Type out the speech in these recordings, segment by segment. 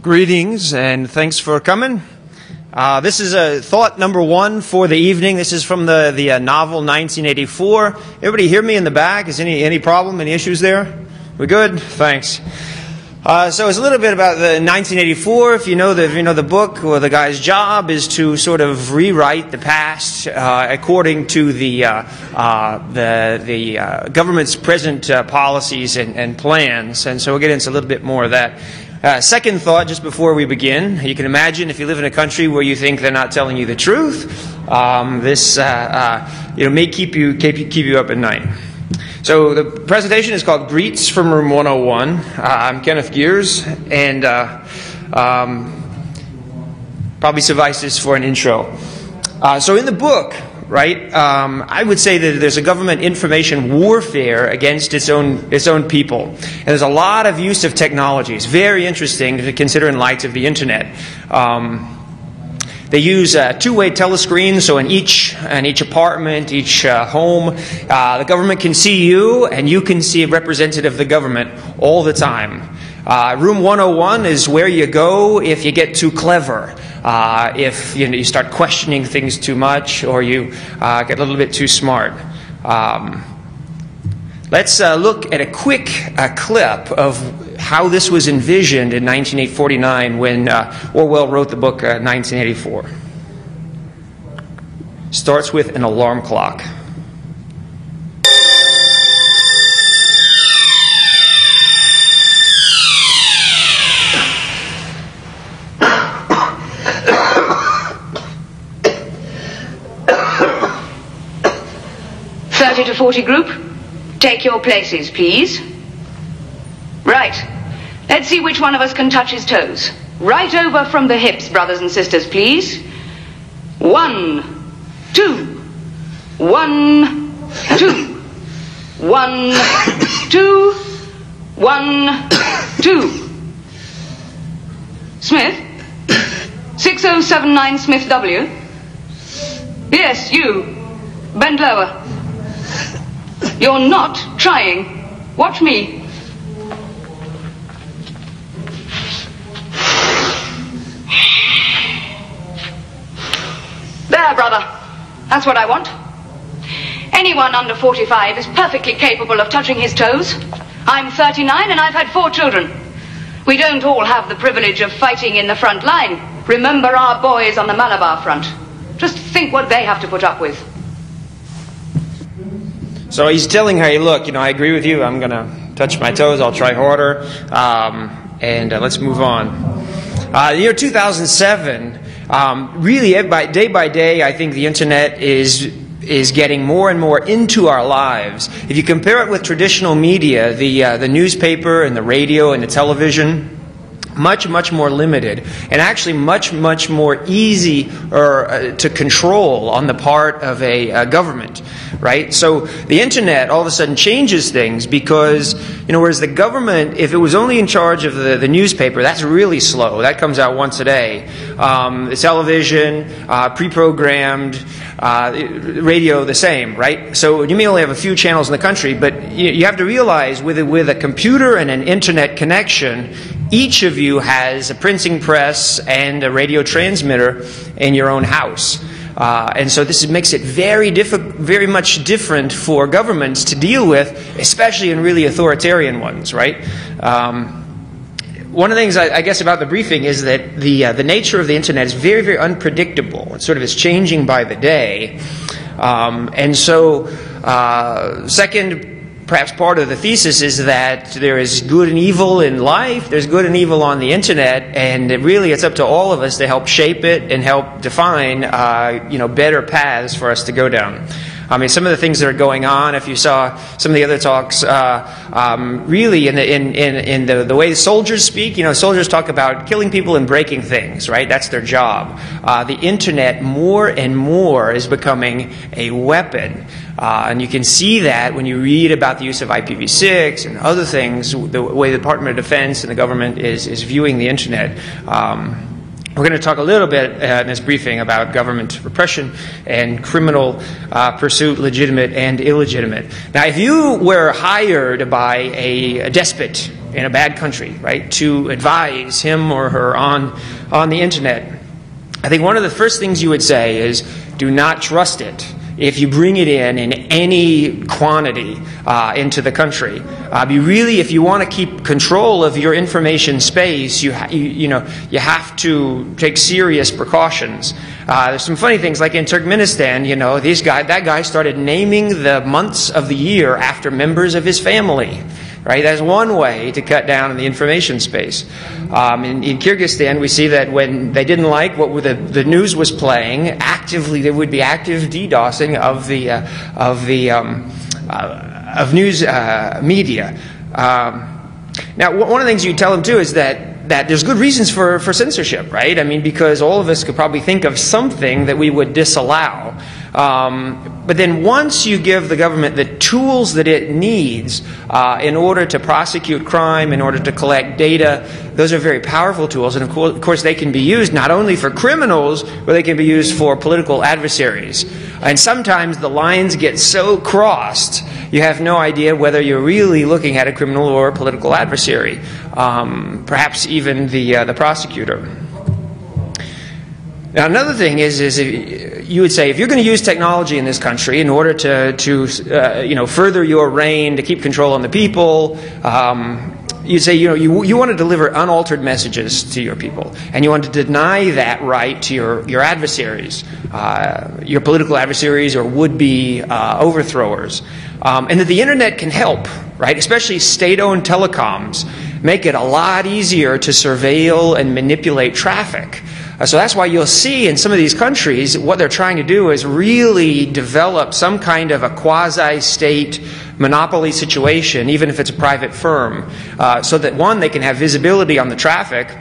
Greetings and thanks for coming. This is thought number one for the evening. This is from the novel 1984. Everybody hear me in the back? Is any problem? Any issues there? We good? Thanks. So it's a little bit about the 1984. If you know the book, well, the guy's job is to sort of rewrite the past according to the government's present policies and plans. And so we'll get into a little bit more of that. Second thought, just before we begin, you can imagine if you live in a country where you think they're not telling you the truth, this may keep you up at night. So the presentation is called Greetz from Room 101. I'm Kenneth Geers, and probably suffices for an intro. So in the book, right, I would say that there's a government information warfare against its own people. And there's a lot of use of technology. It's very interesting to consider in light of the internet. They use two-way telescreens, so in each apartment, each home, the government can see you, and you can see a representative of the government all the time. Room 101 is where you go if you get too clever, if you start questioning things too much, or you get a little bit too smart. Let's look at a quick clip of how this was envisioned in 1949 when Orwell wrote the book 1984. Starts with an alarm clock. To 40 group, take your places, please. Right. Let's see which one of us can touch his toes. Right over from the hips, brothers and sisters, please. 1, 2. 1, 2. 1, 2. 1, 2. Smith? 6079 Smith W. Yes, you. Bend lower. You're not trying. Watch me. There, brother. That's what I want. Anyone under 45 is perfectly capable of touching his toes. I'm 39 and I've had 4 children. We don't all have the privilege of fighting in the front line. Remember our boys on the Malabar front. Just think what they have to put up with. So he's telling her, hey, look, I agree with you. I'm going to touch my toes. I'll try harder. And let's move on. The year 2007, really, day by day, I think the internet is getting more and more into our lives. If you compare it with traditional media, the newspaper and the radio and the television, much more limited, and actually much more easy to control on the part of a government, right? So the internet all of a sudden changes things because, whereas the government, if it was only in charge of the newspaper, that's really slow. That comes out once a day. The television, pre-programmed, radio, the same, right? So you may only have a few channels in the country, but you have to realize with a computer and an internet connection, each of you has a printing press and a radio transmitter in your own house. And so this makes it very much different for governments to deal with, especially in really authoritarian ones, right? One of the things I guess about the briefing is that the nature of the internet is very unpredictable. It sort of is changing by the day. And so, second, perhaps part of the thesis is that there is good and evil in life, there's good and evil on the internet, and it's up to all of us to help shape it and help define, better paths for us to go down. I mean, some of the things that are going on, if you saw some of the other talks, really in the way the soldiers speak, soldiers talk about killing people and breaking things, right? That's their job. The internet more and more is becoming a weapon. And you can see that when you read about the use of IPv6 and other things, the way the Department of Defense and the government is viewing the internet. We're going to talk a little bit in this briefing about government repression and criminal pursuit, legitimate and illegitimate. Now, if you were hired by a despot in a bad country, right, to advise him or her on the internet, I think one of the first things you would say is, do not trust it if you bring it in any quantity into the country. If you want to keep control of your information space, you have to take serious precautions. There's some funny things, like in Turkmenistan, that guy started naming the months of the year after members of his family. Right, that's one way to cut down on the information space. In Kyrgyzstan, we see that when they didn't like what the news was playing, actively there would be active DDoSing of news media. Now, one of the things you tell them too is that there's good reasons for censorship, right? I mean, because all of us could probably think of something that we would disallow. But then once you give the government the tools that it needs in order to prosecute crime, in order to collect data, those are very powerful tools. And of course they can be used not only for criminals, but they can be used for political adversaries. And sometimes the lines get so crossed, you have no idea whether you're really looking at a criminal or a political adversary, perhaps even the prosecutor. Now, another thing is you would say, if you're going to use technology in this country in order to further your reign, to keep control on the people, you'd say, you want to deliver unaltered messages to your people, and you want to deny that right to your adversaries, your political adversaries or would-be overthrowers, and that the internet can help, right? Especially state-owned telecoms make it a lot easier to surveil and manipulate traffic. So that's why you'll see in some of these countries what they're trying to do is really develop some kind of a quasi-state monopoly situation, even if it's a private firm, so that one, they can have visibility on the traffic,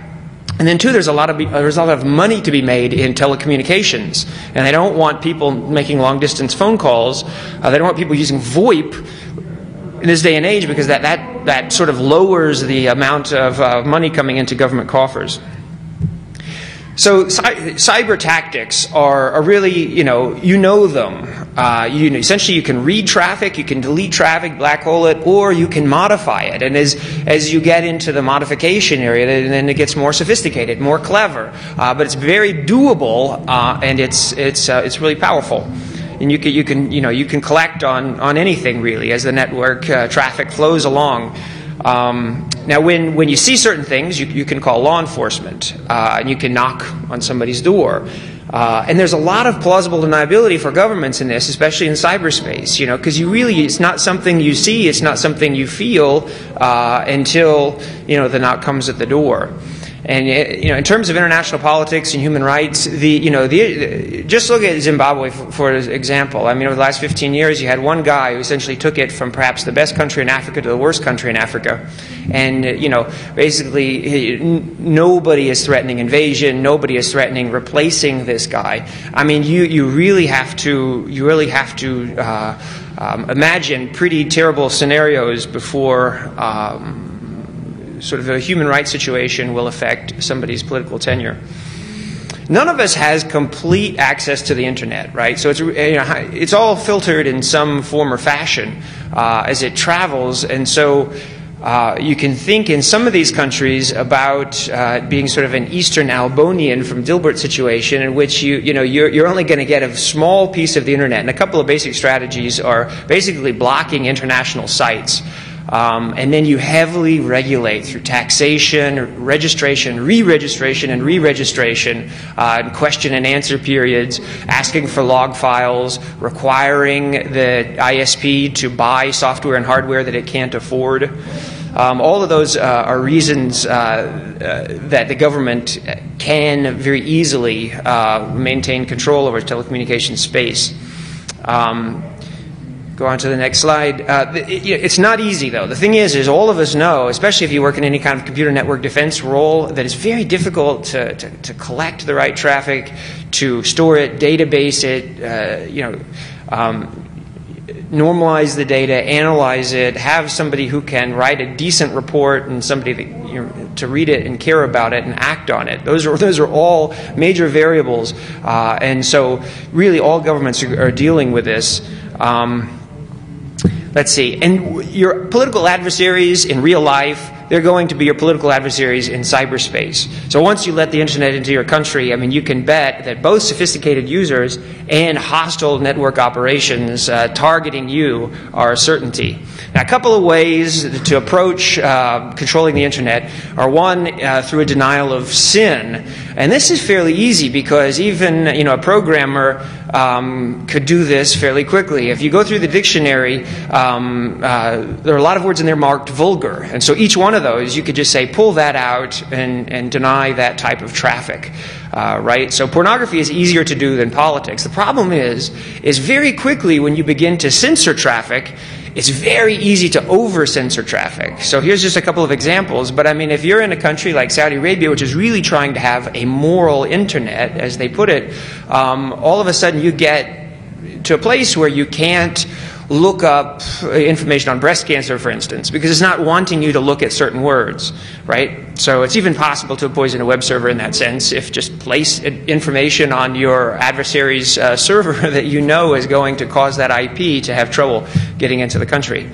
and then two, there's a lot of money to be made in telecommunications, and they don't want people making long-distance phone calls. They don't want people using VoIP in this day and age, because that sort of lowers the amount of money coming into government coffers. So cyber tactics are really, you know them. Essentially, you can read traffic, you can delete traffic, black hole it, or you can modify it. And as you get into the modification area, then it gets more sophisticated, more clever. But it's very doable, and it's really powerful. And you can collect on anything really as the network traffic flows along. Now, when you see certain things, you can call law enforcement, and you can knock on somebody's door. And there's a lot of plausible deniability for governments in this, especially in cyberspace, because it's not something you see, it's not something you feel until, the knock comes at the door. And in terms of international politics and human rights, just look at Zimbabwe for example. I mean, over the last 15 years, you had one guy who essentially took it from perhaps the best country in Africa to the worst country in Africa, and basically nobody is threatening invasion, nobody is threatening replacing this guy. I mean, you really have to imagine pretty terrible scenarios before. Sort of a human rights situation will affect somebody's political tenure. None of us has complete access to the internet, right? So it's all filtered in some form or fashion as it travels, and so you can think in some of these countries about being sort of an Eastern Albanian from Dilbert situation, in which you're only going to get a small piece of the internet, and a couple of basic strategies are basically blocking international sites. And then you heavily regulate through taxation, registration, re-registration, and re-registration, question and answer periods, asking for log files, requiring the ISP to buy software and hardware that it can't afford. All of those are reasons that the government can very easily maintain control over telecommunications space. Go on to the next slide. It's not easy, though. The thing is all of us know, especially if you work in any kind of computer network defense role, that it's very difficult to collect the right traffic, to store it, database it, normalize the data, analyze it, have somebody who can write a decent report and somebody that, to read it and care about it and act on it. Those are all major variables, and so really all governments are dealing with this. Let's see. And your political adversaries in real life, they're going to be your political adversaries in cyberspace. So once you let the internet into your country, I mean, you can bet that both sophisticated users and hostile network operations targeting you are a certainty. Now, a couple of ways to approach controlling the internet are, one, through a denial of sin. And this is fairly easy because even a programmer could do this fairly quickly. If you go through the dictionary, there are a lot of words in there marked vulgar. And so each one of those, you could just say, pull that out and deny that type of traffic. Right? So pornography is easier to do than politics. The problem is very quickly when you begin to censor traffic, it's very easy to over-censor traffic. So here's just a couple of examples. But I mean, if you're in a country like Saudi Arabia, which is really trying to have a moral internet, as they put it, all of a sudden you get to a place where you can't look up information on breast cancer, for instance, because it's not wanting you to look at certain words, right? So it's even possible to poison a web server in that sense if just place information on your adversary's server that you know is going to cause that IP to have trouble getting into the country.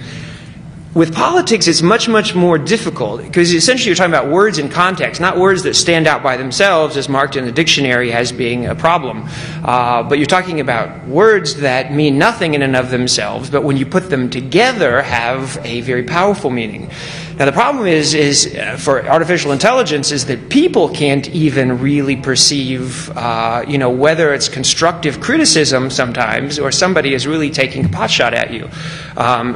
With politics, it's much, much more difficult because essentially you're talking about words in context, not words that stand out by themselves as marked in the dictionary as being a problem. But you're talking about words that mean nothing in and of themselves, but when you put them together have a very powerful meaning. Now the problem is for artificial intelligence is that people can't even really perceive, whether it's constructive criticism sometimes or somebody is really taking a potshot at you,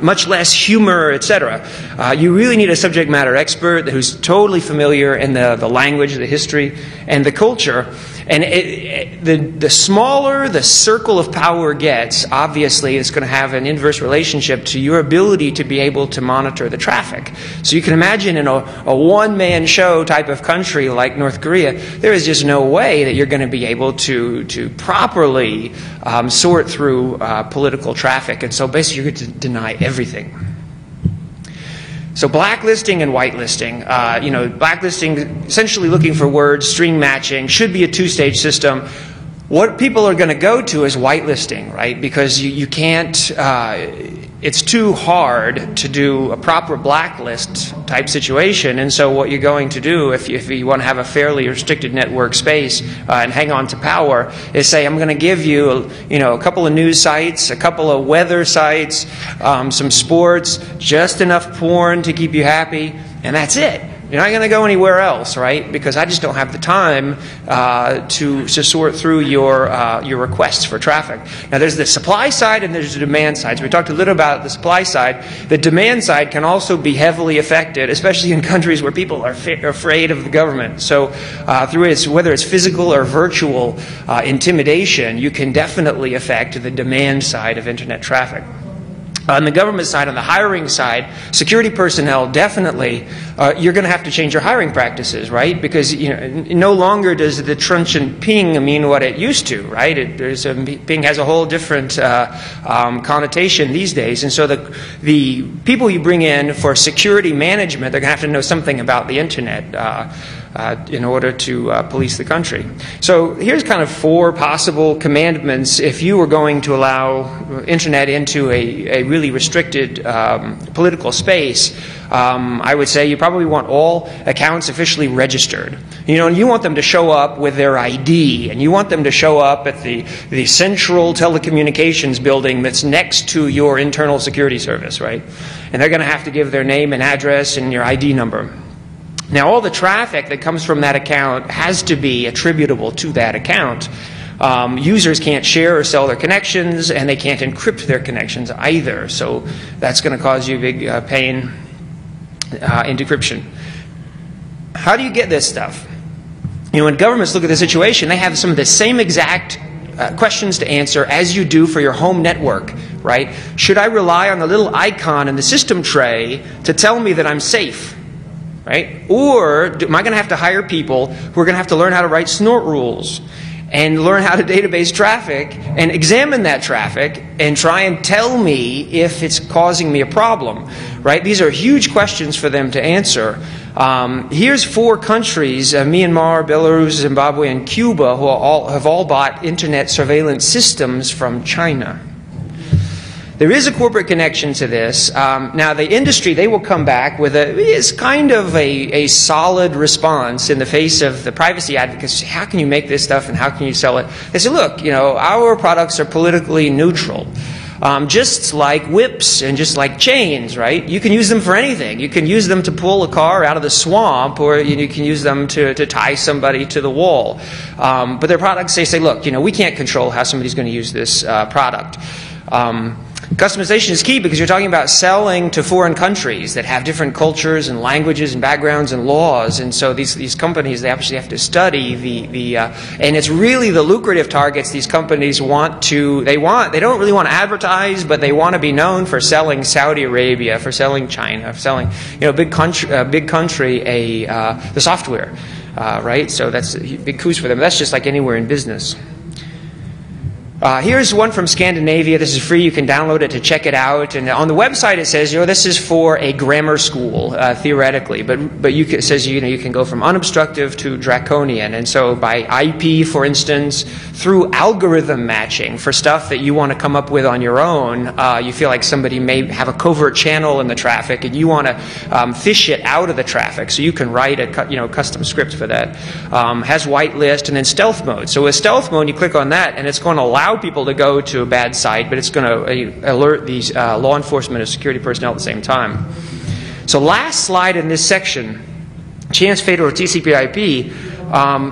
much less humor, etc. You really need a subject matter expert who's totally familiar in the language, the history, and the culture. And the smaller the circle of power gets, obviously it's going to have an inverse relationship to your ability to be able to monitor the traffic. So you can imagine in a one-man show type of country like North Korea, there is just no way that you're going to be able to properly sort through political traffic. And so basically you're going to deny everything. So blacklisting and whitelisting, blacklisting, essentially looking for words, string matching, should be a two-stage system. What people are going to go to is whitelisting, right? Because you can't, it's too hard to do a proper blacklist type situation. And so what you're going to do if you want to have a fairly restricted network space and hang on to power is say, I'm going to give you, a couple of news sites, a couple of weather sites, some sports, just enough porn to keep you happy, and that's it. You're not going to go anywhere else, right? Because I just don't have the time to sort through your requests for traffic. Now, there's the supply side and there's the demand side. So we talked a little about the supply side. The demand side can also be heavily affected, especially in countries where people are afraid of the government. So through whether it's physical or virtual intimidation, you can definitely affect the demand side of internet traffic. On the government side, on the hiring side, security personnel, definitely, you're going to have to change your hiring practices, right? Because no longer does the truncheon ping mean what it used to, right? Ping has a whole different connotation these days. And so the people you bring in for security management, they're going to have to know something about the internet in order to police the country. So here's kind of 4 possible commandments if you were going to allow internet into a really restricted political space. I would say you probably want all accounts officially registered. And you want them to show up with their ID, and you want them to show up at the central telecommunications building that's next to your internal security service, right? And they're going to have to give their name and address and your ID number. Now, all the traffic that comes from that account has to be attributable to that account. Users can't share or sell their connections, and they can't encrypt their connections either. So that's going to cause you big pain in decryption. How do you get this stuff? When governments look at the situation, they have some of the same exact questions to answer as you do for your home network, right? Should I rely on the little icon in the system tray to tell me that I'm safe? Right? Or am I going to have to hire people who are going to have to learn how to write snort rules and learn how to database traffic and examine that traffic and try and tell me if it's causing me a problem? Right? These are huge questions for them to answer. Here's 4 countries, Myanmar, Belarus, Zimbabwe, and Cuba, who have all bought internet surveillance systems from China. there is a corporate connection to this. Now, the industry, they will come back with is kind of a solid response in the face of the privacy advocates. How can you make this stuff and how can you sell it? They say, look, our products are politically neutral. Just like whips and just like chains, right? You can use them for anything. You can use them to pull a car out of the swamp, or you can use them to tie somebody to the wall. But their products, they say, look, we can't control how somebody's going to use this product. Customization is key because you're talking about selling to foreign countries that have different cultures and languages and backgrounds and laws, and so these companies, they actually have to study and it's really the lucrative targets these companies they don't really want to advertise, but they want to be known for selling Saudi Arabia, for selling China, for selling big country the software, right? So that's a big coup for them. That's just like anywhere in business. Here's one from Scandinavia. This is free. You can download it to check it out. And on the website it says, this is for a grammar school, theoretically. But it says, you can go from unobstructive to draconian. And so by IP, for instance, through algorithm matching for stuff that you want to come up with on your own, you feel like somebody may have a covert channel in the traffic and you want to fish it out of the traffic. So you can write a custom script for that. Has whitelist and then stealth mode. So with stealth mode, you click on that and it's going to allow people to go to a bad site, but it's going to alert these law enforcement and security personnel at the same time. So last slide in this section, chance fatal or TCP/IP.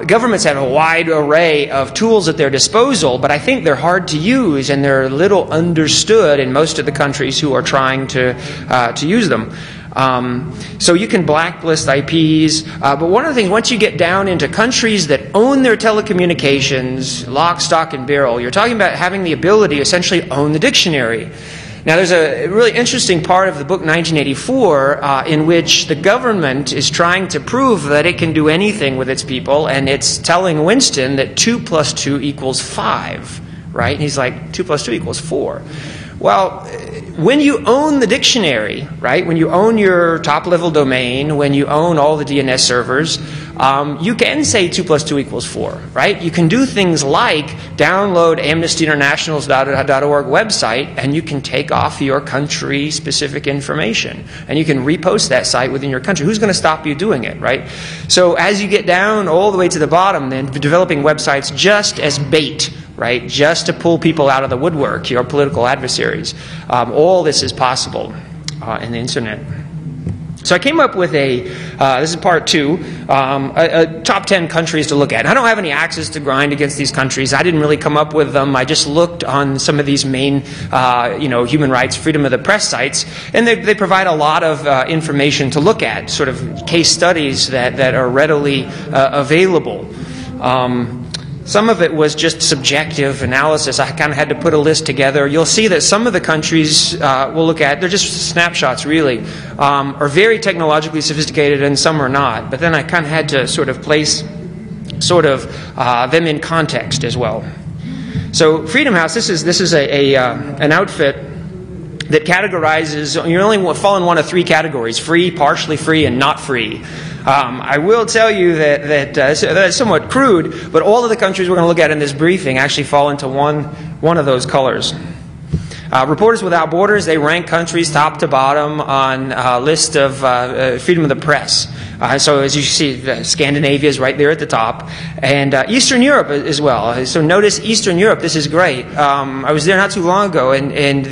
Governments have a wide array of tools at their disposal, but I think they're hard to use and they're little understood in most of the countries who are trying to use them. So you can blacklist IPs, but one of the things, once you get down into countries that own their telecommunications, lock, stock, and barrel, you're talking about having the ability to essentially own the dictionary. Now, there's a really interesting part of the book 1984 in which the government is trying to prove that it can do anything with its people, and it's telling Winston that 2 + 2 = 5, right? And he's like, 2 + 2 = 4. Well, when you own the dictionary, right, when you own your top-level domain, when you own all the DNS servers, you can say 2 + 2 = 4, right? You can do things like download AmnestyInternational's.org website, and you can take off your country-specific information, and you can repost that site within your country. Who's going to stop you doing it, right? So as you get down all the way to the bottom, then developing websites just as bait, right, just to pull people out of the woodwork, your political adversaries. All this is possible in the internet. So I came up with this is part 2, a top 10 countries to look at. And I don't have any axes to grind against these countries. I didn't really come up with them. I just looked on some of these main, human rights, freedom of the press sites, and they provide a lot of information to look at, sort of case studies that are readily available. Some of it was just subjective analysis. I kind of had to put a list together. You'll see that some of the countries we'll look at, they're just snapshots really, are very technologically sophisticated and some are not. But then I kind of had to sort of place them in context as well. So Freedom House, this is an outfit that categorizes, you only fall in one of 3 categories: free, partially free, and not free. I will tell you that's somewhat crude, but all of the countries we're going to look at in this briefing actually fall into one of those colors. Reporters Without Borders, they rank countries top to bottom on a list of freedom of the press. So as you see, Scandinavia is right there at the top, and Eastern Europe as well. So notice Eastern Europe, this is great. I was there not too long ago, and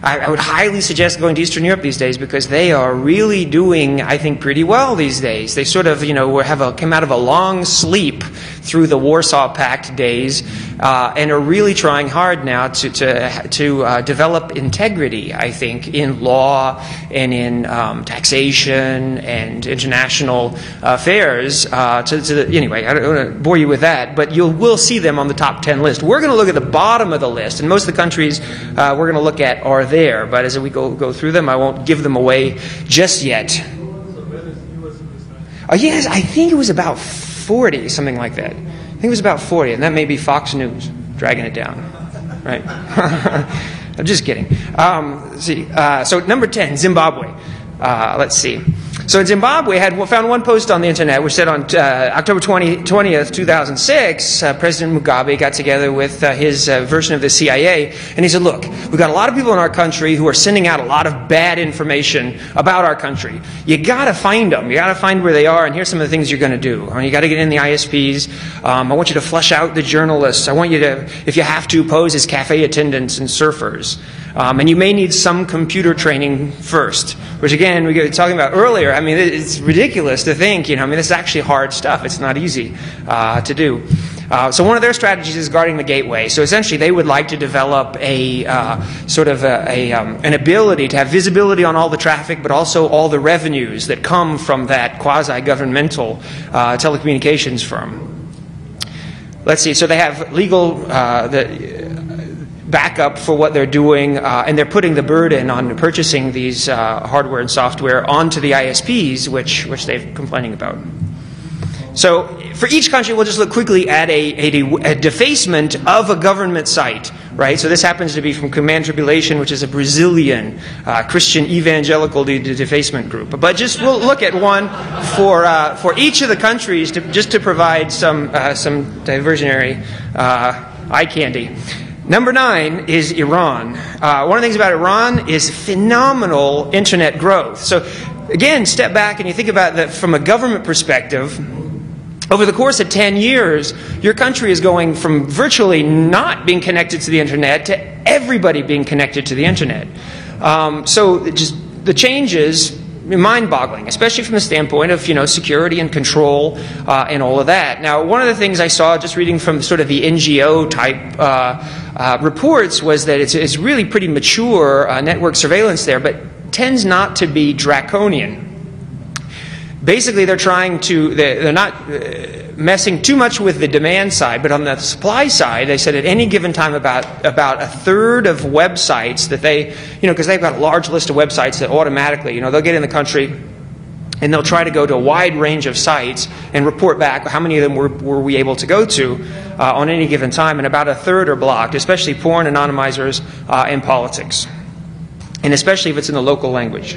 I would highly suggest going to Eastern Europe these days because they are really doing, I think, pretty well these days. They sort of, came out of a long sleep through the Warsaw Pact days and are really trying hard now to develop integrity, I think, in law and in taxation and international affairs. Anyway, I don't want to bore you with that, but you will see them on the top 10 list. We're going to look at the bottom of the list, and most of the countries we're going to look at are there, but as we go through them, I won't give them away just yet. So where is US in this time? Yes, I think it was about 40, something like that. I think it was about 40, and that may be Fox News dragging it down, right? I'm just kidding. So number 10, Zimbabwe. Let's see. So Zimbabwe found one post on the internet which said on October 20th, 2006, President Mugabe got together with his version of the CIA, and he said, look, we've got a lot of people in our country who are sending out a lot of bad information about our country. You got to find them. You got to find where they are, and here's some of the things you're going to do. You got to get in the ISPs. I want you to flush out the journalists. I want you to, if you have to, pose as cafe attendants and surfers. And you may need some computer training first, which again, we were talking about earlier. I mean, it's ridiculous to think, I mean, this is actually hard stuff. It's not easy to do. So one of their strategies is guarding the gateway. So essentially, they would like to develop a sort of an ability to have visibility on all the traffic, but also all the revenues that come from that quasi-governmental telecommunications firm. Let's see. So they have legal backup for what they're doing, and they're putting the burden on purchasing these hardware and software onto the ISPs, which they're complaining about. So for each country, we'll just look quickly at a defacement of a government site, right? So this happens to be from Command Tribulation, which is a Brazilian Christian evangelical defacement group. But just we'll look at one for each of the countries just to provide some diversionary eye candy. Number 9 is Iran. One of the things about Iran is phenomenal internet growth. So again, step back and you think about that from a government perspective. Over the course of 10 years, your country is going from virtually not being connected to the internet to everybody being connected to the internet. So just the changes are mind-boggling, especially from the standpoint of security and control and all of that. Now, one of the things I saw just reading from sort of the NGO type reports was that it's really pretty mature network surveillance there, but tends not to be draconian. Basically, they're not messing too much with the demand side, but on the supply side, they said at any given time about a third of websites that they, because they've got a large list of websites that automatically, they'll get in the country and they'll try to go to a wide range of sites and report back how many of them were we able to go to on any given time, and about a third are blocked, especially porn, anonymizers, and politics, and especially if it's in the local language.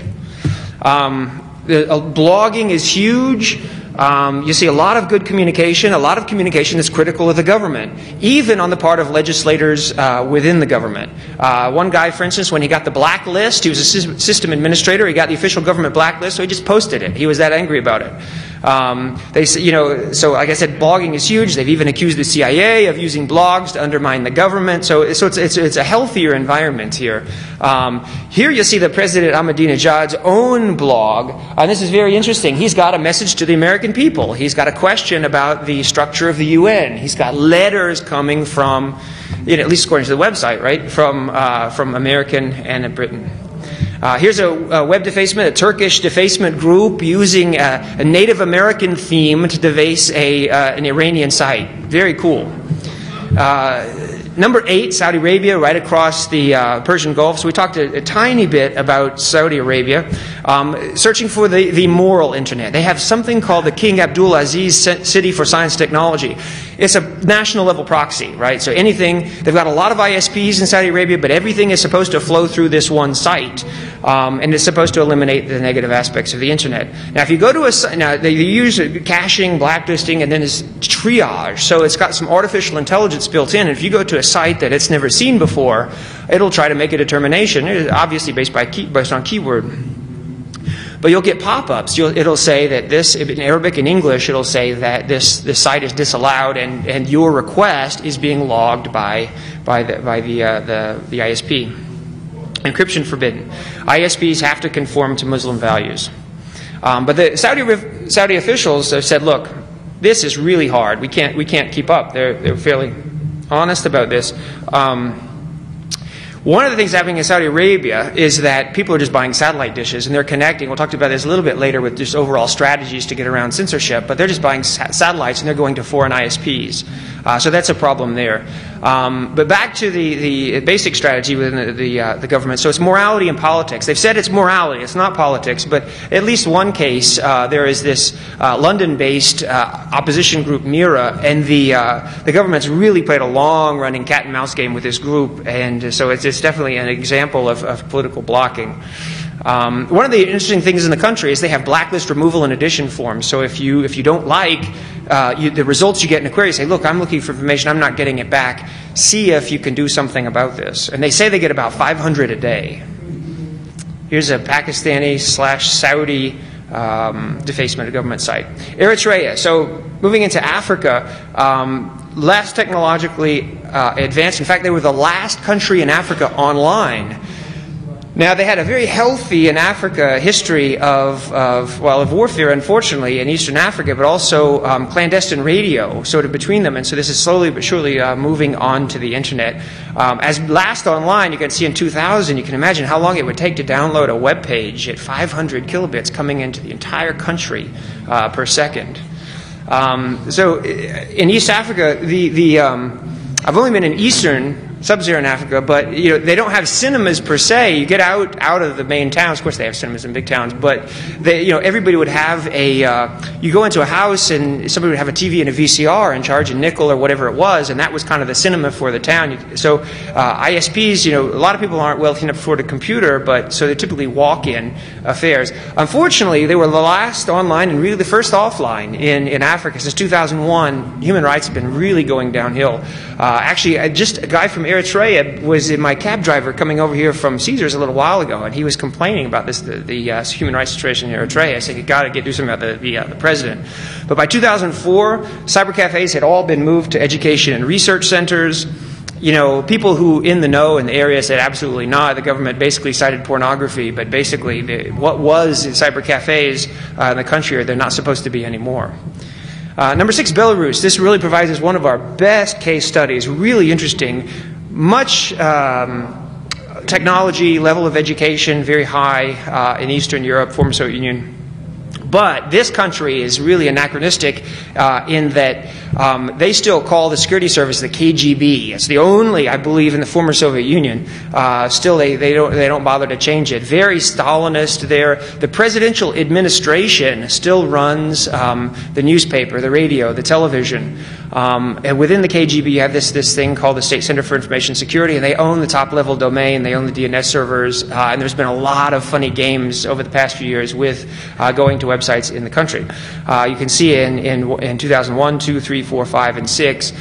Blogging is huge. You see a lot of good communication, a lot of communication that's critical of the government, even on the part of legislators within the government. One guy, for instance, when he got the blacklist, he was a system administrator, he got the official government blacklist, so he just posted it. He was that angry about it. So like I said, blogging is huge. They've even accused the CIA of using blogs to undermine the government. So it's a healthier environment here. Here you see the President Ahmadinejad's own blog, and this is very interesting. He's got a message to the American people. He's got a question about the structure of the UN. He's got letters coming from, at least according to the website, right, from American and Britain. Here's a web defacement, a Turkish defacement group using a Native American theme to deface an Iranian site. Very cool. Number 8, Saudi Arabia, right across the Persian Gulf. So we talked a tiny bit about Saudi Arabia. Searching for the moral internet. They have something called the King Abdul Aziz City for Science and Technology. It's a national level proxy, right? So anything, they've got a lot of ISPs in Saudi Arabia, but everything is supposed to flow through this one site. And it's supposed to eliminate the negative aspects of the internet. Now, if you go to a site, now they use caching, blacklisting, and then it's triage. So it's got some artificial intelligence built in. And if you go to a site that it's never seen before, it'll try to make a determination, obviously based on keyword. But you'll get pop-ups. It'll say that this, in Arabic and English, it'll say that this site is disallowed and your request is being logged by the ISP. Encryption forbidden. ISPs have to conform to Muslim values. But the Saudi officials have said, look, this is really hard. We can't keep up. They're fairly honest about this. One of the things happening in Saudi Arabia is that people are just buying satellite dishes and they're connecting. We'll talk about this a little bit later with just overall strategies to get around censorship, but they're just buying satellites and they're going to foreign ISPs. So that's a problem there. But back to the basic strategy within the government. So it's morality and politics. They've said it's morality, it's not politics, but at least one case, there is this London-based opposition group, MIRA, and the government's really played a long-running cat-and-mouse game with this group, and so it's definitely an example of political blocking. One of the interesting things in the country is they have blacklist removal and addition forms. So if you don't like the results you get in a query, say, look, I'm looking for information, I'm not getting it back. See if you can do something about this. And they say they get about 500 a day. Here's a Pakistani/Saudi defacement of government site. Eritrea. So moving into Africa, less technologically advanced. In fact, they were the last country in Africa online. Now, they had a very healthy in Africa history of warfare, unfortunately, in Eastern Africa, but also clandestine radio sort of between them. And so this is slowly but surely moving on to the Internet. As last online, you can see in 2000, you can imagine how long it would take to download a web page at 500 kilobits coming into the entire country per second. So in East Africa, I've only been in Eastern Sub-Saharan Africa, but they don't have cinemas per se. You get out of the main towns. Of course, they have cinemas in big towns, but everybody would have you go into a house and somebody would have a TV and a VCR and charge a nickel or whatever it was, and that was kind of the cinema for the town. So ISPs, a lot of people aren't wealthy enough to afford a computer, but so they're typically walk-in affairs. Unfortunately, they were the last online and really the first offline in Africa. Since 2001, human rights have been really going downhill. Actually, just a guy from Eritrea was my cab driver coming over here from Caesars a little while ago, and he was complaining about the human rights situation in Eritrea. I said, you got to do something about the president. But by 2004, cyber cafes had all been moved to education and research centers. People who in the know in the area said absolutely not. The government basically cited pornography, but basically what was cyber cafes in the country, they're not supposed to be anymore. Number 6, Belarus. This really provides us one of our best case studies. Really interesting. Much technology, level of education, very high in Eastern Europe, former Soviet Union. But this country is really anachronistic in that they still call the security service the KGB. It's the only, I believe, in the former Soviet Union. Still, they don't bother to change it. Very Stalinist there. The presidential administration still runs the newspaper, the radio, the television. And within the KGB, you have this thing called the State Center for Information Security, and they own the top-level domain. They own the DNS servers, and there's been a lot of funny games over the past few years with going to websites in the country. You can see in 2001, 2, 3, 4, 5, and 6,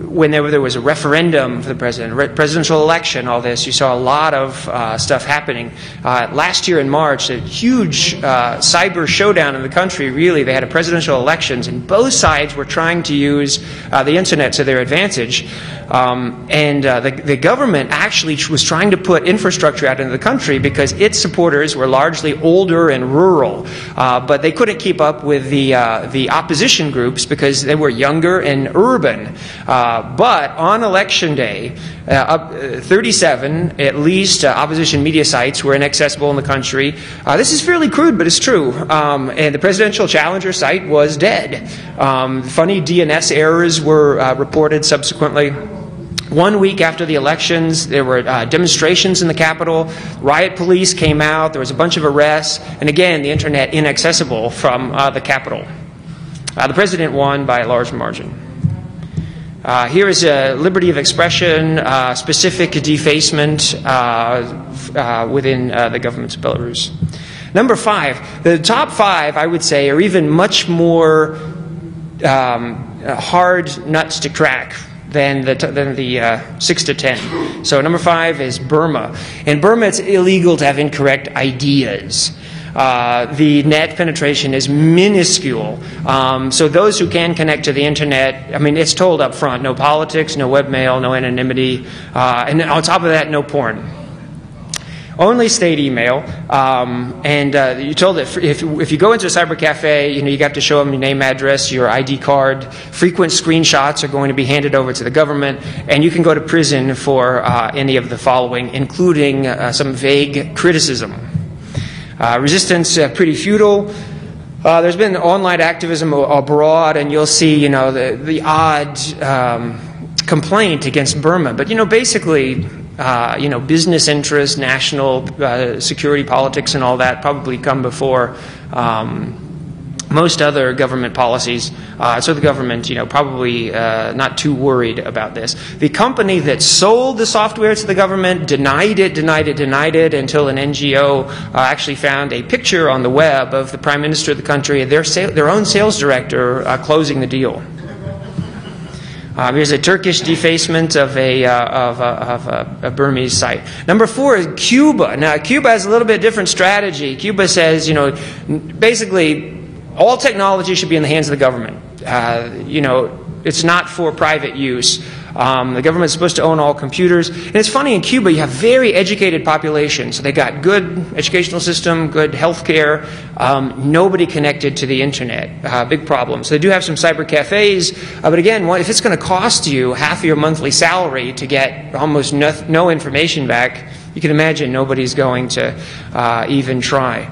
whenever there was a referendum for the president, presidential election, all this, you saw a lot of stuff happening. Last year in March, a huge cyber showdown in the country, really. They had presidential elections, and both sides were trying to use the Internet to their advantage. The government actually was trying to put infrastructure out into the country because its supporters were largely older and rural. But they couldn't keep up with the opposition groups because they were younger and urban. But on election day, 37 at least opposition media sites were inaccessible in the country. This is fairly crude, but it's true. And the presidential challenger site was dead. Funny DNS errors were reported subsequently. 1 week after the elections, there were demonstrations in the Capitol. Riot police came out. There was a bunch of arrests. And again, the Internet inaccessible from the Capitol. The president won by a large margin. Here is a liberty of expression, specific defacement within the government of Belarus. Number 5. The top 5, I would say, are even much more hard nuts to crack than the 6 to 10. So number 5 is Burma. In Burma, it's illegal to have incorrect ideas. The net penetration is minuscule. So those who can connect to the Internet, I mean, it's told up front, no politics, no webmail, no anonymity, and on top of that, no porn. Only state email, and you're told that if you go into a cyber cafe, you have to show them your name, address, your ID card. Frequent screenshots are going to be handed over to the government, and you can go to prison for any of the following, including some vague criticism. Resistance, pretty futile. There's been online activism abroad, and you'll see, the odd complaint against Burma, but basically. Business interests, national security politics and all that probably come before most other government policies. So the government, probably not too worried about this. The company that sold the software to the government denied it until an NGO actually found a picture on the web of the Prime Minister of the country and their own sales director closing the deal. Here's a Turkish defacement of a Burmese site. Number 4 is Cuba. Now, Cuba has a little bit different strategy. Cuba says, basically, all technology should be in the hands of the government. It's not for private use. The government's supposed to own all computers. And it's funny, in Cuba, you have very educated population. So they got good educational system, good health care, nobody connected to the internet. Big problem. So they do have some cyber cafes. But again, if it's going to cost you half of your monthly salary to get almost no information back, you can imagine nobody's going to even try.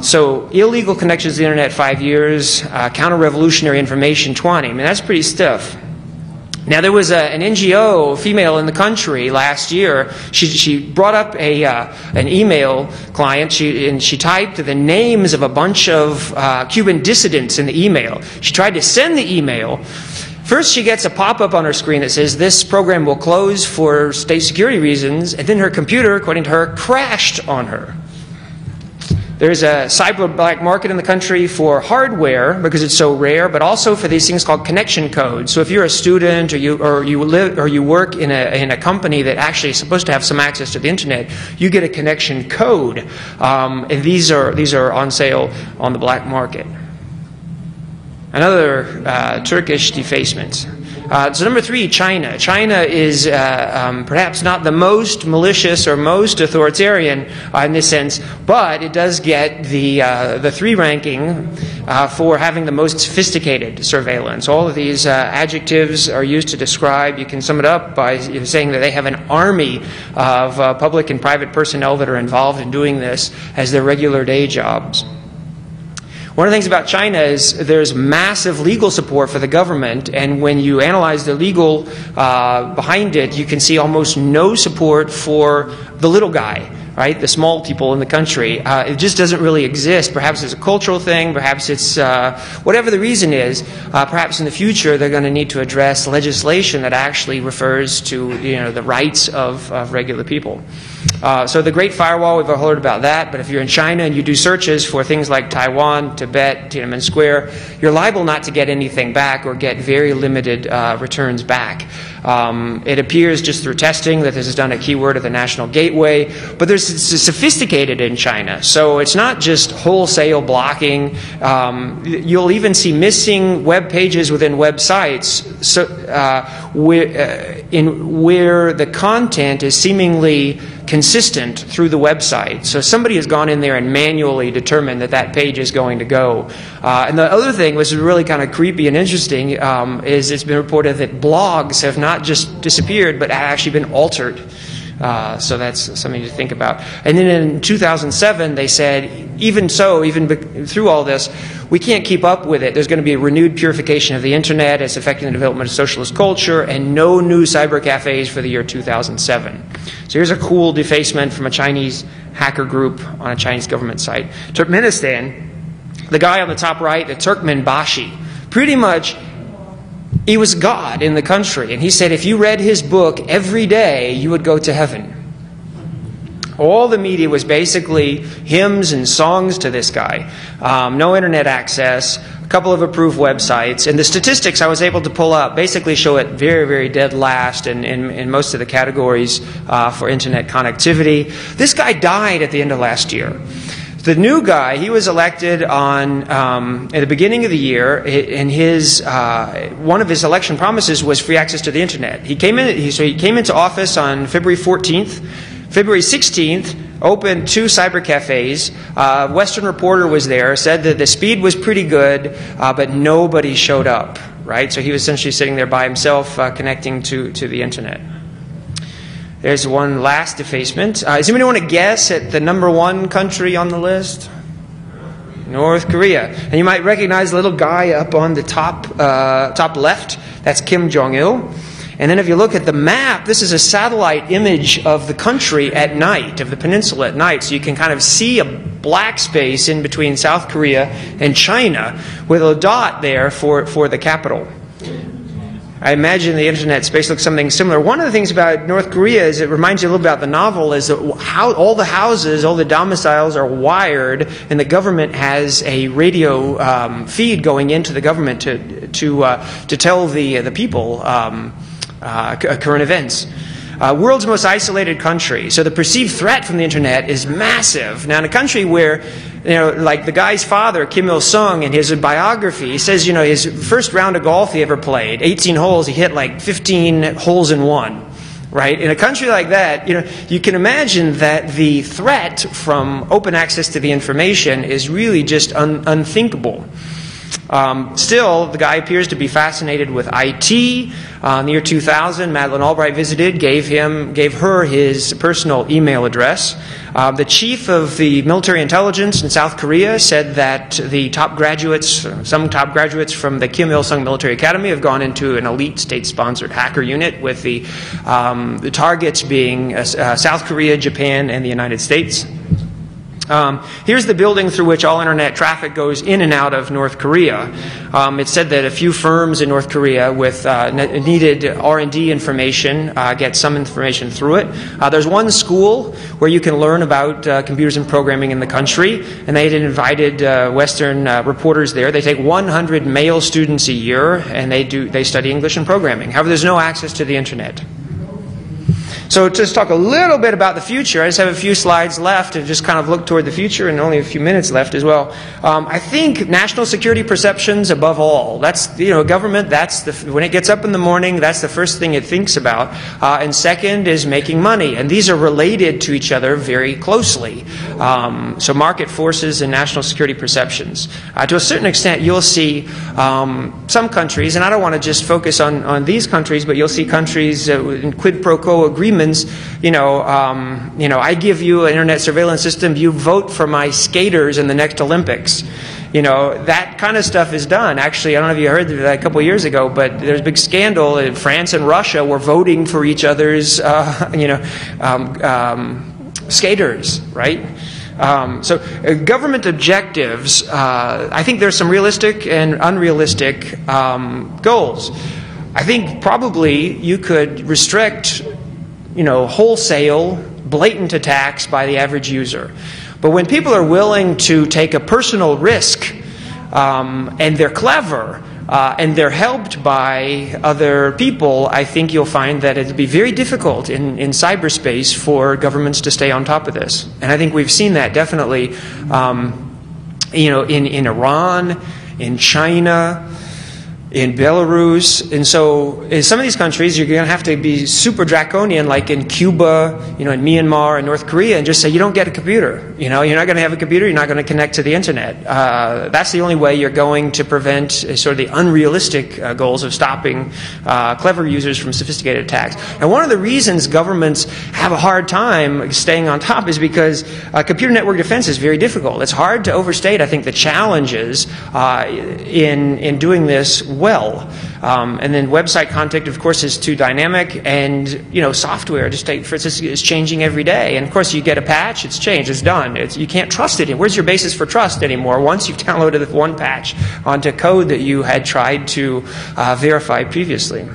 So illegal connections to the internet, 5 years. Counter-revolutionary information, 20. I mean, that's pretty stiff. Now, there was an NGO, female in the country, last year. She brought up an email client, and she typed the names of a bunch of Cuban dissidents in the email. She tried to send the email. First, she gets a pop-up on her screen that says, this program will close for state security reasons, and then her computer, according to her, crashed on her. There's a cyber black market in the country for hardware because it's so rare, but also for these things called connection codes. So if you're a student or you work in a company that actually is supposed to have some access to the internet, you get a connection code, and these are on sale on the black market. Another Turkish defacement. So number 3, China. China is perhaps not the most malicious or most authoritarian in this sense, but it does get the 3 ranking for having the most sophisticated surveillance. All of these adjectives are used to describe. You can sum it up by saying that they have an army of public and private personnel that are involved in doing this as their regular day jobs. One of the things about China is there's massive legal support for the government, and when you analyze the legal behind it, you can see almost no support for the little guy, right? The small people in the country. It just doesn't really exist. Perhaps it's a cultural thing. Perhaps it's whatever the reason is. Perhaps in the future they're going to need to address legislation that actually refers to the rights of regular people. So the Great Firewall, we've all heard about that, but if you're in China and you do searches for things like Taiwan, Tibet, Tiananmen Square, you're liable not to get anything back or get very limited returns back. It appears just through testing that this is done a keyword of the national gateway, but it's sophisticated in China. So it's not just wholesale blocking. You'll even see missing web pages within websites where the content is seemingly consistent through the website. So somebody has gone in there and manually determined that page is going to go. And the other thing, which is really kind of creepy and interesting, is it's been reported that blogs have not just disappeared, but actually been altered. So that's something to think about. And then in 2007, they said, even through all this, we can't keep up with it. There's going to be a renewed purification of the internet. It's affecting the development of socialist culture, and no new cyber cafes for the year 2007. So here's a cool defacement from a Chinese hacker group on a Chinese government site. Turkmenistan, the guy on the top right, the Turkmenbashi, pretty much he was God in the country, and he said if you read his book every day, you would go to heaven. All the media was basically hymns and songs to this guy. No internet access, a couple of approved websites, and the statistics I was able to pull up basically show it very, very dead last in most of the categories for internet connectivity. This guy died at the end of last year. The new guy, he was elected at the beginning of the year, and one of his election promises was free access to the internet. He came into office on February 14th. February 16th, opened 2 cyber cafes. Western Reporter was there, said that the speed was pretty good, but nobody showed up. Right, so he was essentially sitting there by himself, connecting to the internet. There's one last defacement. Does anybody want to guess at the number 1 country on the list? North Korea. And you might recognize the little guy up on the top left. That's Kim Jong-il. And then if you look at the map, this is a satellite image of the country at night, of the peninsula at night. So you can kind of see a black space in between South Korea and China with a dot there for the capital. I imagine the internet space looks something similar. One of the things about North Korea is it reminds you a little about the novel, is that how all the houses, all the domiciles are wired, and the government has a radio feed going into the government to tell the people current events. World's most isolated country. So the perceived threat from the internet is massive. Now, in a country where, like the guy's father, Kim Il-sung, in his biography, he says, his first round of golf he ever played, 18 holes, he hit like 15 holes in one. Right? In a country like that, you can imagine that the threat from open access to the information is really just unthinkable. Still, the guy appears to be fascinated with IT. In the year 2000, Madeleine Albright visited, gave her his personal email address. The chief of the military intelligence in South Korea said that some top graduates from the Kim Il-sung Military Academy have gone into an elite state-sponsored hacker unit, with the targets being South Korea, Japan, and the United States. Here's the building through which all internet traffic goes in and out of North Korea. It's said that a few firms in North Korea with needed R&D information get some information through it. There's one school where you can learn about computers and programming in the country, and they had invited Western reporters there. They take 100 male students a year, and they study English and programming. However, there's no access to the internet. So to just talk a little bit about the future, I just have a few slides left and just kind of look toward the future, and only a few minutes left as well. I think national security perceptions above all. That's, government, when it gets up in the morning, that's the first thing it thinks about. And second is making money. And these are related to each other very closely. So market forces and national security perceptions. To a certain extent, you'll see some countries, and I don't want to just focus on these countries, but you'll see countries in quid pro quo agreements. I give you an internet surveillance system, you vote for my skaters in the next Olympics. That kind of stuff is done. Actually, I don't know if you heard that a couple of years ago, but there's a big scandal. France and Russia were voting for each other's, skaters, right? So government objectives, I think there's some realistic and unrealistic goals. I think probably you could restrict wholesale, blatant attacks by the average user. But when people are willing to take a personal risk, and they're clever, and they're helped by other people, I think you'll find that it'd be very difficult in cyberspace for governments to stay on top of this. And I think we've seen that definitely, in Iran, in China, in Belarus. And so in some of these countries, you're going to have to be super draconian, like in Cuba, in Myanmar and North Korea, and just say, you don't get a computer. You're not going to have a computer, you're not going to connect to the internet. That's the only way you're going to prevent sort of the unrealistic goals of stopping clever users from sophisticated attacks. And one of the reasons governments have a hard time staying on top is because computer network defense is very difficult. It's hard to overstate, I think, the challenges in doing this well. And then website content, of course, is too dynamic, and software, just take for instance, is changing every day. And of course, you get a patch, it's changed, it's done. You can't trust it. Where's your basis for trust anymore? Once you've downloaded one patch onto code that you had tried to verify previously.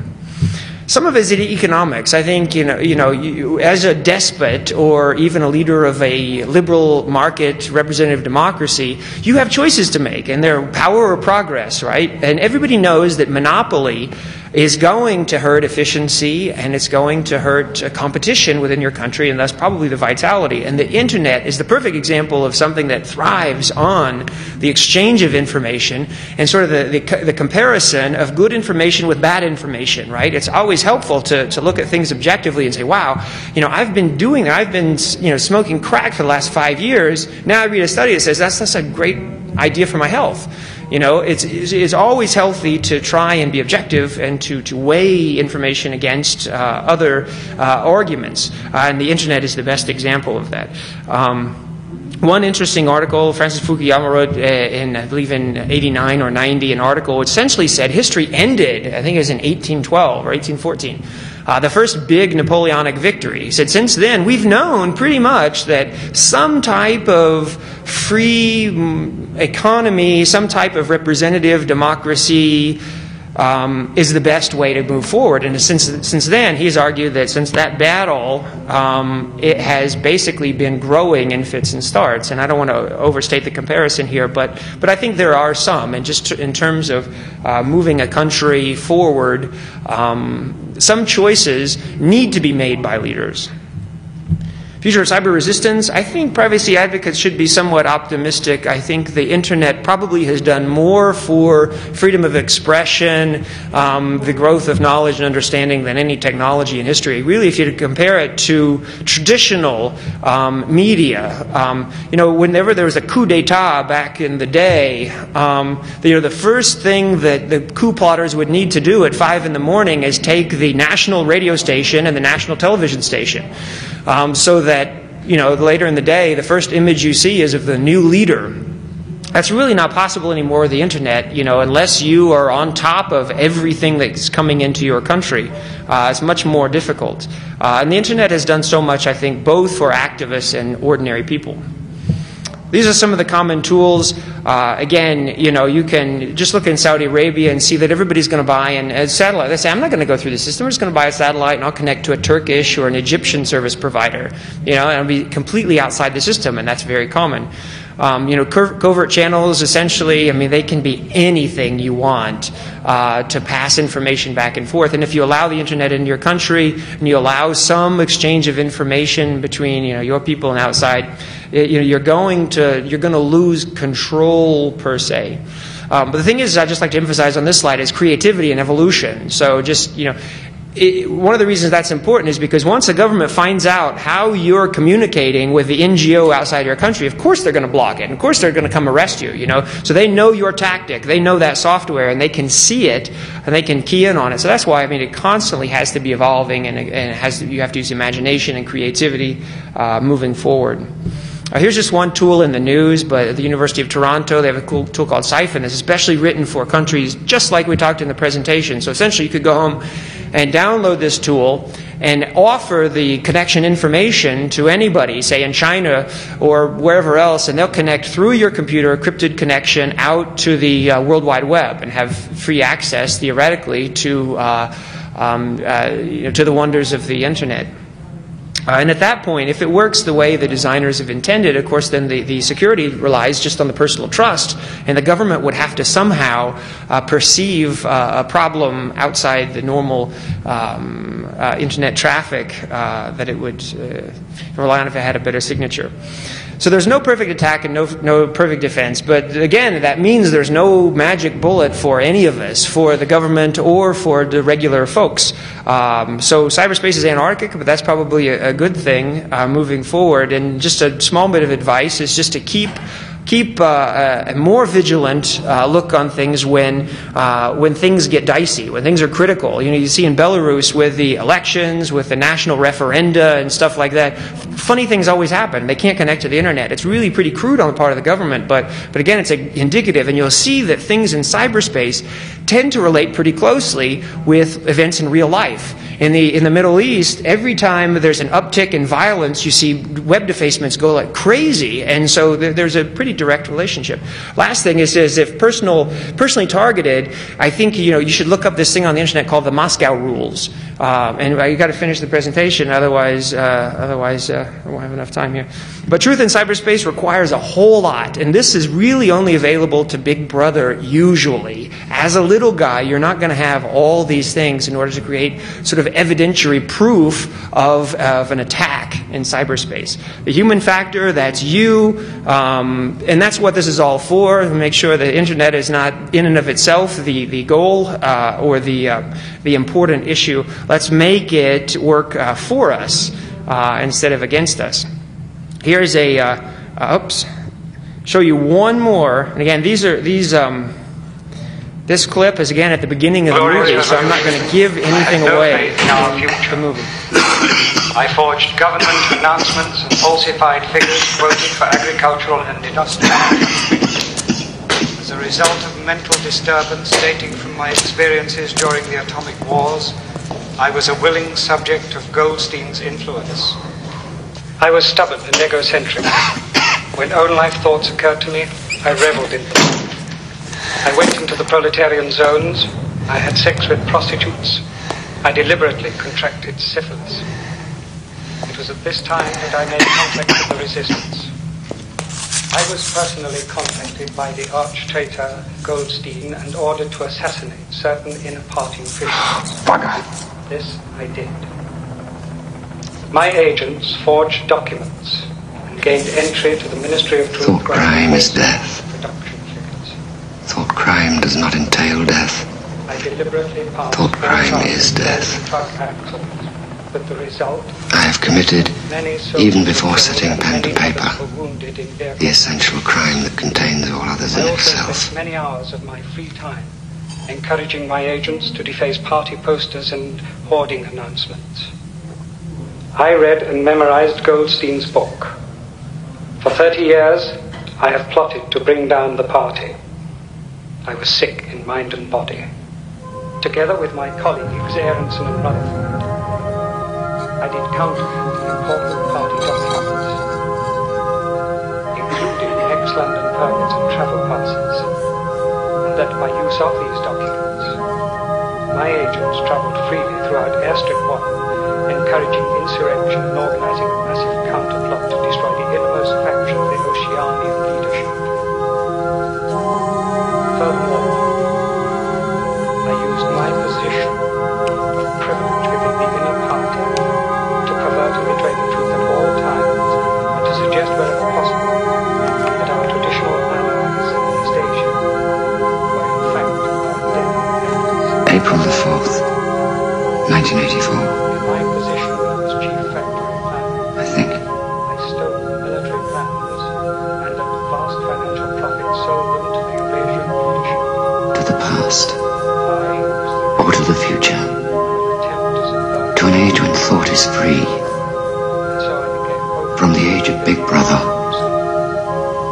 Some of it is economics. I think, you, as a despot or even a leader of a liberal market representative democracy, you have choices to make, and they're power or progress, right? And everybody knows that monopoly is going to hurt efficiency, and it's going to hurt competition within your country, and thus probably the vitality. And the internet is the perfect example of something that thrives on the exchange of information and sort of the comparison of good information with bad information, right? It's always helpful to look at things objectively and say, wow, I've been doing that. I've been smoking crack for the last 5 years. Now I read a study that says that's a great idea for my health. It's always healthy to try and be objective and to weigh information against other arguments. And the internet is the best example of that. One interesting article, Francis Fukuyama wrote I believe in 89 or 90, an article which essentially said history ended, I think it was in 1812 or 1814. The first big Napoleonic victory. He said, since then, we've known pretty much that some type of free economy, some type of representative democracy is the best way to move forward. And since then, he's argued that since that battle, it has basically been growing in fits and starts. And I don't want to overstate the comparison here, but I think there are some. And just in terms of moving a country forward, some choices need to be made by leaders. Future of cyber resistance, I think privacy advocates should be somewhat optimistic. I think the internet probably has done more for freedom of expression, the growth of knowledge and understanding than any technology in history. Really, if you compare it to traditional media, whenever there was a coup d'etat back in the day, the first thing that the coup plotters would need to do at 5 in the morning is take the national radio station and the national television station. So that, later in the day, the first image you see is of the new leader. That's really not possible anymore with the internet, unless you are on top of everything that's coming into your country. It's much more difficult. And the internet has done so much, I think, both for activists and ordinary people. These are some of the common tools. Again, you can just look in Saudi Arabia and see that everybody's going to buy a satellite. They say, I'm not going to go through the system. I'm just going to buy a satellite and I'll connect to a Turkish or an Egyptian service provider. And I'll be completely outside the system, and that's very common. Covert channels, essentially, they can be anything you want to pass information back and forth. And if you allow the internet into your country and you allow some exchange of information between your people and outside, you're going to lose control per se. But the thing is, I'd just like to emphasize on this slide is creativity and evolution. So just one of the reasons that's important is because once a government finds out how you're communicating with the NGO outside your country, of course they're going to block it. And of course they're going to come arrest you, So they know your tactic. They know that software, and they can see it, and they can key in on it. So that's why, it constantly has to be evolving, and you have to use imagination and creativity moving forward. Here's just one tool in the news, but at the University of Toronto, they have a cool tool called Siphon. It's especially written for countries just like we talked in the presentation. So essentially, you could go home and download this tool and offer the connection information to anybody, say in China or wherever else, and they'll connect through your computer, a encrypted connection, out to the World Wide Web and have free access, theoretically, to the wonders of the internet. And at that point, if it works the way the designers have intended, of course, then the security relies just on the personal trust, and the government would have to somehow perceive a problem outside the normal internet traffic that it would rely on if it had a better signature. So there's no perfect attack and no perfect defense, but again, that means there's no magic bullet for any of us, for the government or for the regular folks. So cyberspace is anarchic, but that's probably a good thing moving forward. And just a small bit of advice is just to keep a more vigilant look on things when things get dicey, when things are critical. You see in Belarus with the elections, with the national referenda and stuff like that, funny things always happen. They can't connect to the internet. It's really pretty crude on the part of the government, but again, it's indicative, and you'll see that things in cyberspace tend to relate pretty closely with events in real life. In the Middle East, every time there's an uptick in violence, you see web defacements go like crazy, and so there's a pretty direct relationship. Last thing is if personally targeted, I think you should look up this thing on the internet called the Moscow Rules, and you got to finish the presentation, otherwise I won't have enough time here. But truth in cyberspace requires a whole lot, and this is really only available to Big Brother usually. As a little guy, you're not going to have all these things in order to create sort of evidentiary proof of an attack in cyberspace. The human factor, that's you, and that's what this is all for, to make sure the internet is not in and of itself the goal or the important issue. Let's make it work for us instead of against us. Here's show you one more. And again, these This clip is again at the beginning of the movie, so I'm not going to give anything away in the movie. I forged government announcements and falsified figures quoted for agricultural and industrial activities. As a result of mental disturbance dating from my experiences during the atomic wars, I was a willing subject of Goldstein's influence. I was stubborn and egocentric. When own-life thoughts occurred to me, I reveled in them. I went into the proletarian zones. I had sex with prostitutes. I deliberately contracted syphilis. It was at this time that I made contact with the resistance. I was personally contacted by the arch-traitor Goldstein and ordered to assassinate certain inner-party officials. This I did. My agents forged documents and gained entry to the Ministry of Truth. Thought crime is death. Production figures. Thought crime does not entail death. I deliberately passed Thought crime is death. truck accidents, with the result I have committed, many even before setting pen to many paper, others were wounded in their the essential crime that contains all others in I also itself. spent many hours of my free time encouraging my agents to deface party posters and hoarding announcements. I read and memorized Goldstein's book. For 30 years, I have plotted to bring down the party. I was sick in mind and body. Together with my colleagues, Aronson and Rutherford, I did counterfeit important party documents, including ex-London permits and travel passes, and that by use of these documents, my agents travelled freely throughout Airstrip 1, encouraging insurrection and organising a massive counterplot to destroy the innermost faction of the Oceanian leadership. Furthermore, I used my position of privilege within the inner party to covertly trade the truth at all times and to suggest wherever possible that our traditional allies in East Asia were in fact our dead enemies. April the 4th, 1984. In my position as chief factory planner, I think. I stole military plans and at vast financial profits sold them to the invasion leadership. To the past, I was or to the future, the attempt to subvert, to an age when thought is free, and so I became both from the age of Big Brother,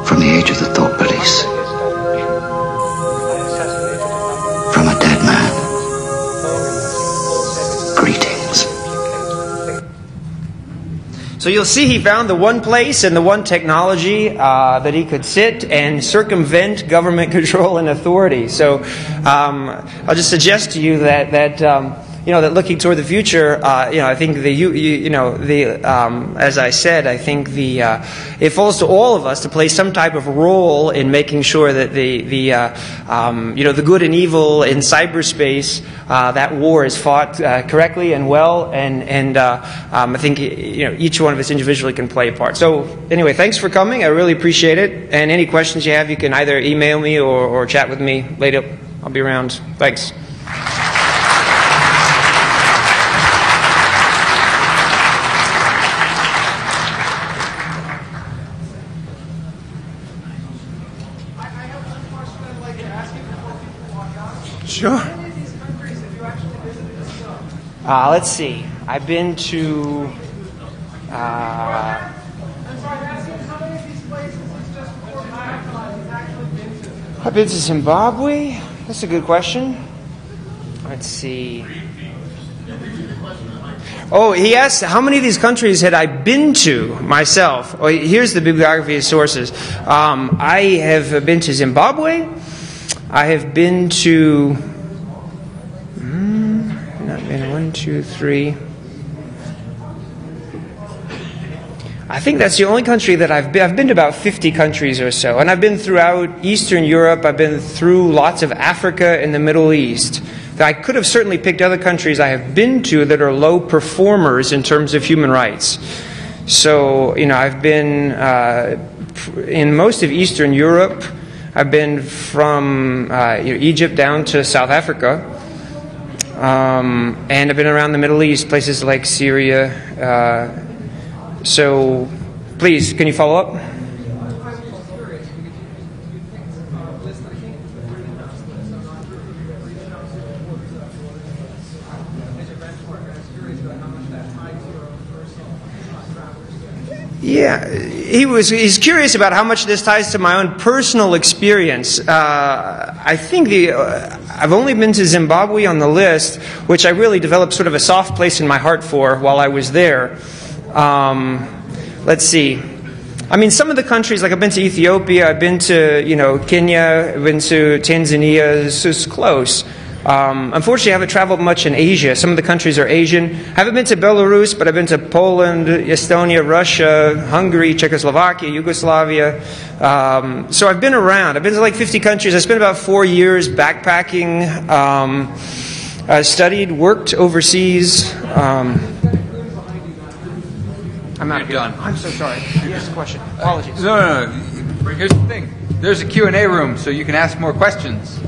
from the age of the thought police, under his direction. I assassinated a number of from a dead man. organizing Greetings. So you'll see he found the one place and the one technology that he could sit and circumvent government control and authority. So I'll just suggest to you that that looking toward the future, I think as I said, I think it falls to all of us to play some type of role in making sure that the good and evil in cyberspace, that war is fought correctly and well, and I think each one of us individually can play a part. So anyway, thanks for coming. I really appreciate it. And any questions you have, you can either email me or chat with me later. I'll be around. Thanks. Sure. Let's see. I've been to. I've been to Zimbabwe. That's a good question. Let's see. Oh, he asked how many of these countries had I been to myself. Oh, here's the bibliography of sources. I have been to Zimbabwe. I have been to. Not been 1, 2, 3. I think that's the only country that I've been. I've been to about 50 countries or so, and I've been throughout Eastern Europe. I've been through lots of Africa and the Middle East. I could have certainly picked other countries I have been to that are low performers in terms of human rights. So, I've been in most of Eastern Europe. I've been from Egypt down to South Africa, and I've been around the Middle East, places like Syria. So, please, can you follow up? Yeah, he's curious about how much this ties to my own personal experience. I think I've only been to Zimbabwe on the list, which I really developed sort of a soft place in my heart for while I was there. Let's see. I mean, some of the countries, like I've been to Ethiopia, I've been to, Kenya, I've been to Tanzania. This is close. Unfortunately, I haven't traveled much in Asia. Some of the countries are Asian. I haven't been to Belarus, but I've been to Poland, Estonia, Russia, Hungary, Czechoslovakia, Yugoslavia. So I've been around. I've been to like 50 countries. I spent about 4 years backpacking. I studied, worked overseas. I'm not done. I'm so sorry. Yes, question. Apologies. No. Here's the thing. There's a Q&A room, so you can ask more questions.